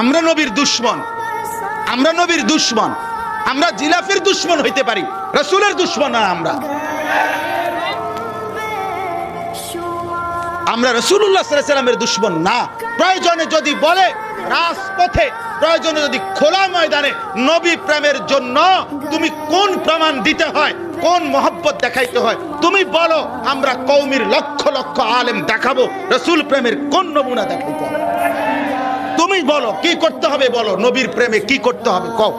আমরা নবীর দুশমন, আমরা নবীর দুশমন, আমরা জিলাফের দুশমন হইতে পারি, রাসূলের দুশমন না। আমরা রাসূলুল্লাহ সাল্লাল্লাহু আলাইহি ওয়াসাল্লামের দুশমন না। প্রয়োজনে যদি বলে রাজপথে, প্রয়োজনে যদি খোলা ময়দানে নবী প্রেমের জন্য তুমি কোন প্রমাণ দিতে হয়, কোন মহব্বত দেখাইতে হয় তুমি বলো, আমরা কওমির লক্ষ লক্ষ আলেম দেখাবো রাসূল প্রেমের কোন নমুনা দেখাইতে হবে। তুমি বলো কি করতে হবে, বলো নবীর প্রেমে কি করতে হবে কও।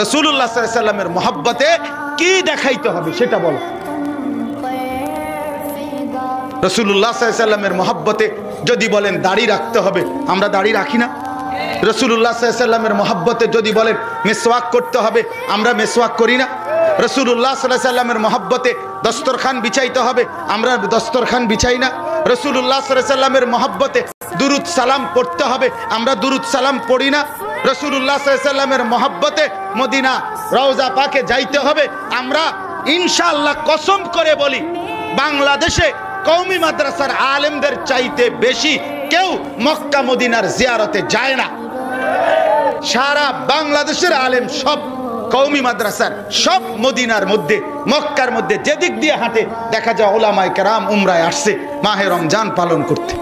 রাসূলুল্লাহ সাল্লাল্লাহু আলাইহি ওয়াসাল্লামের মহব্বতে কি দেখাইতে হবে সেটা বলো। রাসূলুল্লাহ সাল্লাল্লাহু আলাইহি ওয়াসাল্লামের মহব্বতে যদি বলেন দাড়ি রাখতে হবে, আমরা দাড়ি রাখি না। রাসূলুল্লাহ সাল্লাল্লাহু আলাইহি ওয়াসাল্লামের মহব্বতে যদি বলেন মেসওয়াক করতে হবে, আমরা মেসওয়াক করি না। রাসূলুল্লাহ সাল্লাল্লাহু আলাইহি ওয়াসাল্লামের মহব্বতে দস্তরখান বিছাইতে হবে, আমরা দস্তরখান বিছাই না। রাসূলুল্লাহ সাল্লাল্লাহু আলাইহি ওয়াসাল্লামের মহব্বতে দুরুদ সালাম পড়তে হবে, আমরা দুরুদ সালাম পড়ি না। রাসূলুল্লাহ সাল্লাল্লাহু আলাইহি ওয়াসাল্লামের মহব্বতে মদিনা রওজা পাকে যাইতে হবে, আমরা ইনশাআল্লাহ কসম করে বলি বাংলাদেশে কওমি মাদ্রাসার আলেমদের চাইতে বেশি কেউ মক্কা মদিনার জিয়ারতে যায় না। সারা বাংলাদেশের আলেম সব কওমি মাদ্রাসার, সব মদিনার মধ্যে মক্কার মধ্যে যেদিক দিয়ে হাঁটে দেখা যায় উলামায়ে কেরাম উমরায় আসছে মাহে রমজান পালন করতে।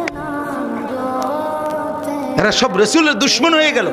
এরা সব রাসূলের দুশমন হয়ে গেল।